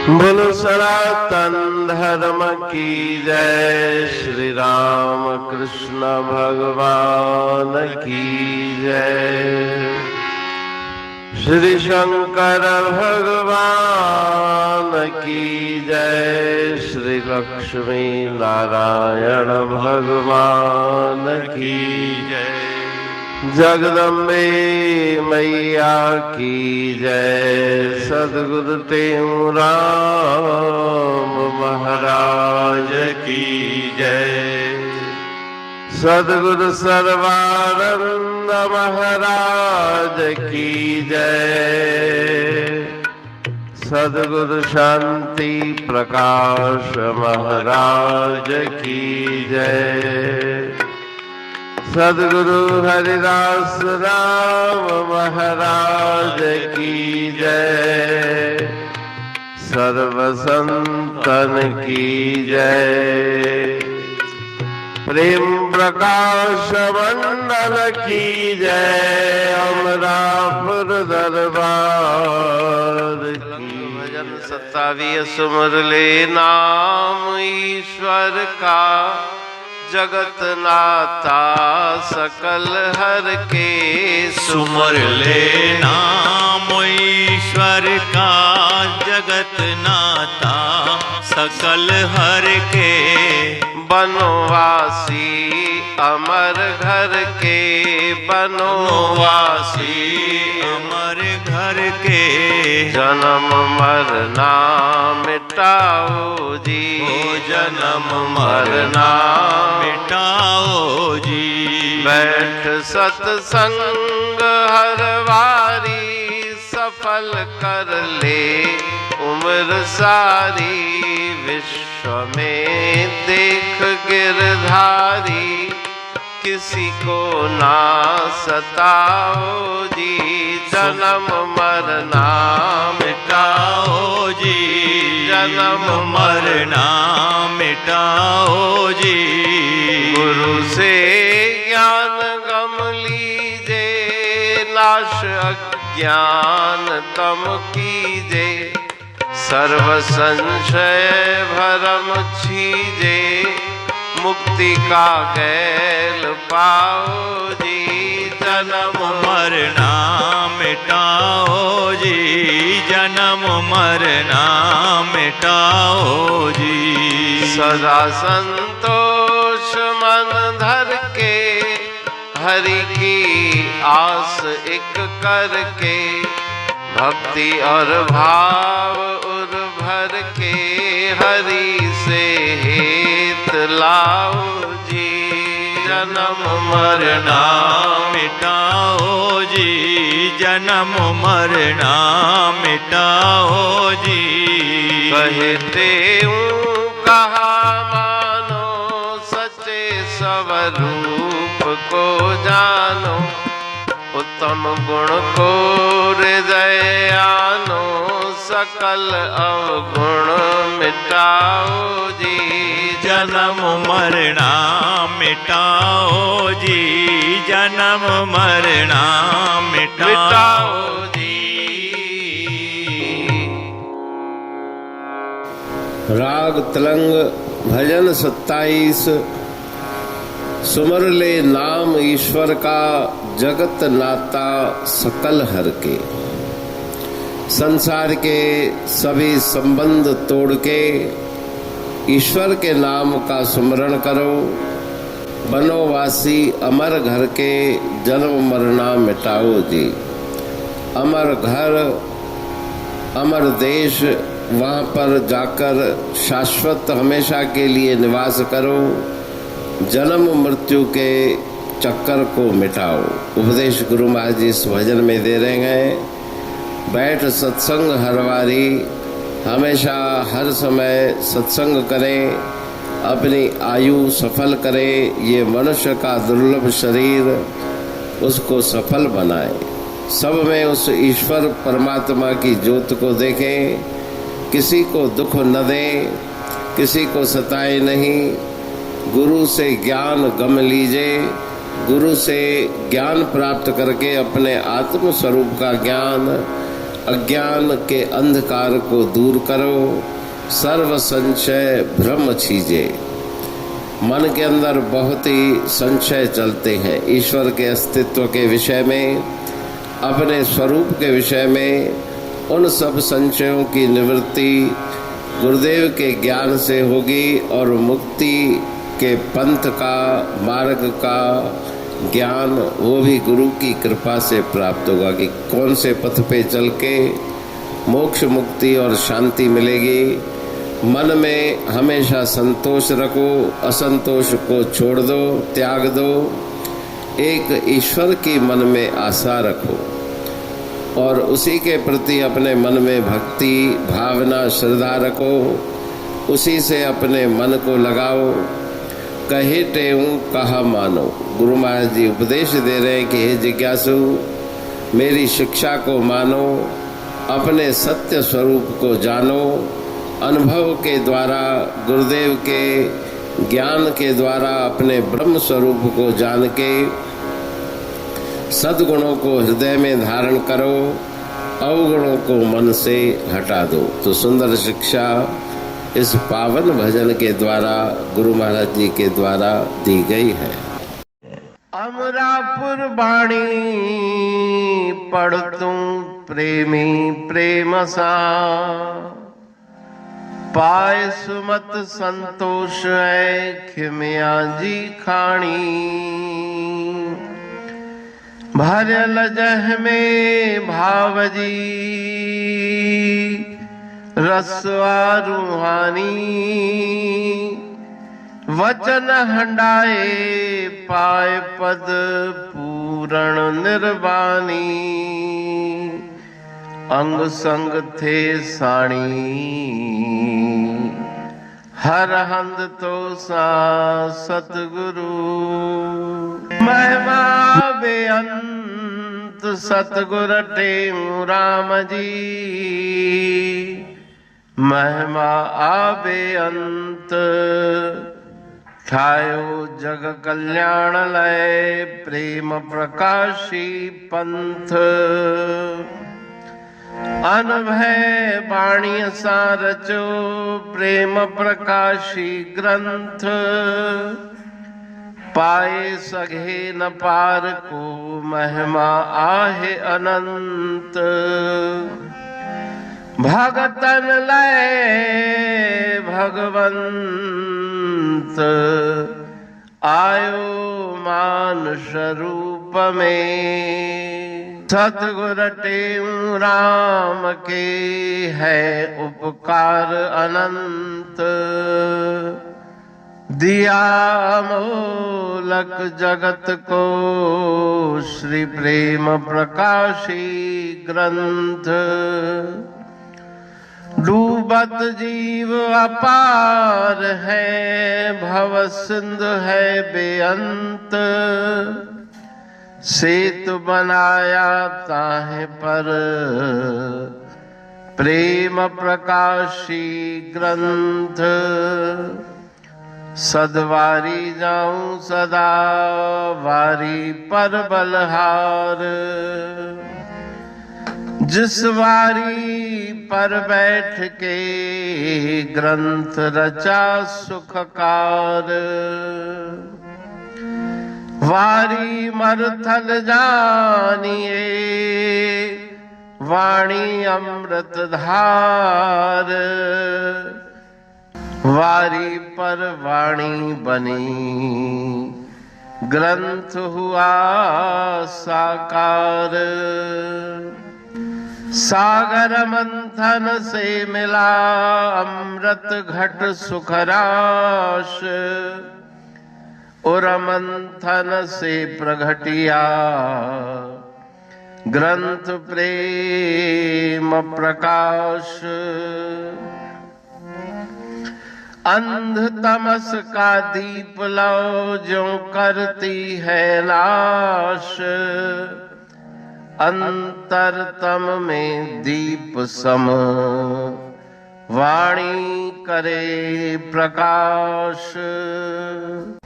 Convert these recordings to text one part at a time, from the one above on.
बोलो सनातन धर्म की जय। श्री राम कृष्ण भगवान की जय। श्री शंकर भगवान की जय। श्री लक्ष्मी नारायण भगवान की जय। जगदम्बे मैया की जय। सद्गुरु राम महाराज की जय। सद्गुरु सर्वानंद महाराज की जय। सद्गुरु शांति प्रकाश महाराज की जय। सद्गुरु हरिदास राम महाराज की जय। सर्व संतन की जय। प्रेम प्रकाश मंडल की जय। अमरापुर दरबार की भजन 27 सुमर ले नाम ईश्वर का। जगत नाता सकल हर के। सुमर ले नाम ईश्वर का। जगत नाता सकल हर के। बनवासी अमर घर के। बनवासी अमर घर के। जन्म मरना मिटाओ जी। जन्म मरना मिटाओ जी। बैठ सत्संग हर वारी। सफल कर ले उम्र सारी। विश्व में देख गिरधारी। किसी को ना सताओ जी। जन्म मरना मिटाओ जी। जन्म मरना मिटाओ जी। गुरु से ज्ञान गम लीजे। नाश अज्ञान तम कीजे। सर्व संशय भरम छीजे। मुक्ति का गैल पाओ जी। जन्म मरना मिटाओ जी। जन्म मरना मिटाओ जी। सदा संतोष मन धर के। हरि की आस एक करके। भक्ति और भाव उर भर के। हरि से हेत लाओ जी। जन्म मरना मिटाओ जी। जन्म मरना मिटाओ जी। कहते हूँ कहा मानो। सच्चे स्वरूप को जानो। उत्तम गुण को हृदय आनो। सकल अवगुण मिटाओ जी। जन्म मरना मिटाओ जी। जन्म मरना मिटाओ जी। राग तलंग भजन 27। सुमर ले नाम ईश्वर का। जगत नाता सकल हर के। संसार के सभी संबंध तोड़ के ईश्वर के नाम का सुमरण करो। बनोवासी अमर घर के। जन्म मरना मिटाओ जी। अमर घर अमर देश। वहाँ पर जाकर शाश्वत हमेशा के लिए निवास करो। जन्म मृत्यु के चक्कर को मिटाओ। उपदेश गुरु महाराज जी इस भजन में दे रहे हैं। बैठ सत्संग हर वारी। हमेशा हर समय सत्संग करें। अपनी आयु सफल करें। ये मनुष्य का दुर्लभ शरीर उसको सफल बनाए। सब में उस ईश्वर परमात्मा की ज्योत को देखें। किसी को दुख न दें। किसी को सताए नहीं। गुरु से ज्ञान गम लीजिए। गुरु से ज्ञान प्राप्त करके अपने आत्म स्वरूप का ज्ञान अज्ञान के अंधकार को दूर करो, सर्व संशय भ्रम छीजे। मन के अंदर बहुत ही संशय चलते हैं, ईश्वर के अस्तित्व के विषय में, अपने स्वरूप के विषय में। उन सब संशयों की निवृत्ति गुरुदेव के ज्ञान से होगी और मुक्ति के पंथ का, मार्ग का ज्ञान वो भी गुरु की कृपा से प्राप्त होगा कि कौन से पथ पे चल के मोक्ष, मुक्ति और शांति मिलेगी। मन में हमेशा संतोष रखो, असंतोष को छोड़ दो, त्याग दो। एक ईश्वर की मन में आशा रखो और उसी के प्रति अपने मन में भक्ति, भावना, श्रद्धा रखो। उसी से अपने मन को लगाओ। कहे टेऊ कहा मानो। गुरु महाराज जी उपदेश दे रहे हैं कि हे जिज्ञासु, मेरी शिक्षा को मानो, अपने सत्य स्वरूप को जानो। अनुभव के द्वारा, गुरुदेव के ज्ञान के द्वारा अपने ब्रह्म स्वरूप को जान के सद्गुणों को हृदय में धारण करो, अवगुणों को मन से हटा दो। तो सुंदर शिक्षा इस पावन भजन के द्वारा, गुरु महाराज जी के द्वारा दी गई है। अमरापुर बाणी पढ़तूं प्रेमी प्रेम सा, पाए सुमत संतोष है खिमिया जी खाणी। भरल जह में भावजी रसवा रूहानी, वचन हंडाए पाए पद पूरण निर्वाणी। अंग संग थे साणी हर हंद तो सा सतगुरु। महिमा बेअंत सतगुर टेऊ राम जी, महिमा आबे अंत। ठायो जग कल्याण लय प्रेम प्रकाशी पंथ। अनभय बाणी सारचो प्रेम प्रकाशी ग्रंथ। पाए सघे न पार को महिमा आहे अनंत। भगतन लय भगवंत, आयो मानुष रूप में। सतगुर टेऊ राम के है उपकार अनंत। दिया मोलक जगत को श्री प्रेम प्रकाशी ग्रंथ। डूबत जीव अपार है, भव सिंध है बेअंत। सेतु बनाया ताहे पर प्रेम प्रकाशी ग्रंथ। सदवारी जाऊं सदा वारी पर बलहार। जिस वारी पर बैठ के ग्रंथ रचा सुखकार। वारी मरथल जानिए वाणी अमृत धार। वारी पर वाणी बनी ग्रंथ हुआ साकार। सागर मंथन से मिला अमृत घट सुखराश। और मंथन से प्रगटिया ग्रंथ प्रेम प्रकाश। अंध तमस का दीप लो जो करती है नाश। अंतरतम में दीप सम वाणी करे प्रकाश।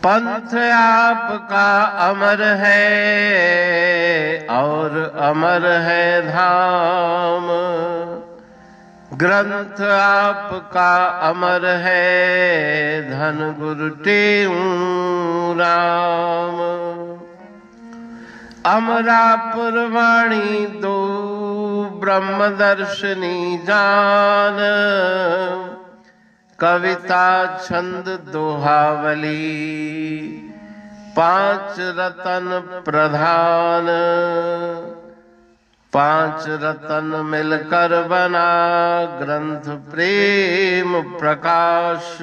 पंथ आपका अमर है और अमर है धाम। ग्रंथ आपका अमर है धन गुरु टेऊ राम। अमरापुर वाणी दो ब्रह्मदर्शनी जान। कविता छंद दोहावली 5 रतन प्रधान। 5 रतन मिलकर बना ग्रंथ प्रेम प्रकाश।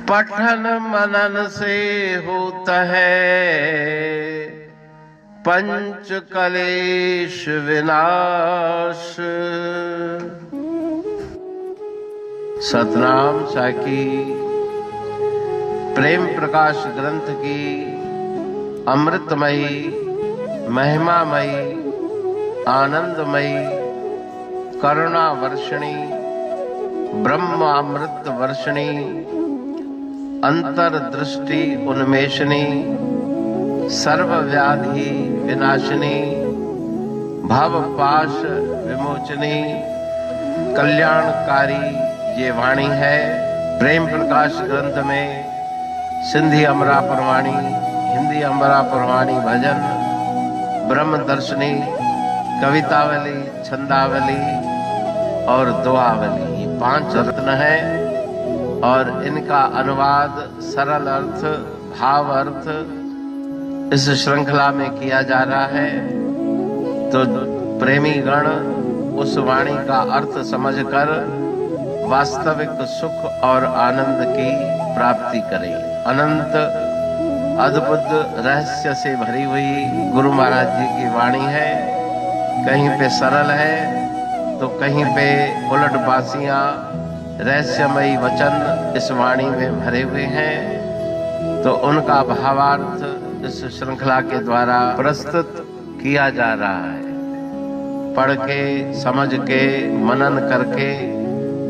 पठन मनन से होता है पंच कलेश विनाश। सतनाम साकी प्रेम प्रकाश ग्रंथ की अमृतमयी महिमामयी आनंदमयी करुणा वर्षिणी ब्रह्म अमृत वर्षिणी अंतर्दृष्टि उन्मेषणी सर्वव्याधि विनाशिनी भव पाश विमोचनी कल्याणकारी ये वाणी है। प्रेम प्रकाश ग्रंथ में सिंधी अमरापुर वाणी, हिंदी अमरापुर वाणी भजन, ब्रह्म दर्शनी, कवितावली, छंदावली और दोहावली ये 5 रत्न है और इनका अनुवाद सरल अर्थ भाव अर्थ इस श्रृंखला में किया जा रहा है। तो प्रेमी गण उस वाणी का अर्थ समझकर वास्तविक सुख और आनंद की प्राप्ति करें। अनंत अद्भुत रहस्य से भरी हुई गुरु महाराज जी की वाणी है। कहीं पे सरल है तो कहीं पे उलट बासियां रहस्यमयी वचन इस वाणी में भरे हुए हैं। तो उनका भावार्थ इस श्रृंखला के द्वारा प्रस्तुत किया जा रहा है। पढ़ के समझ के मनन करके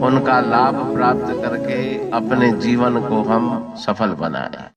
उनका लाभ प्राप्त करके अपने जीवन को हम सफल बनाएं।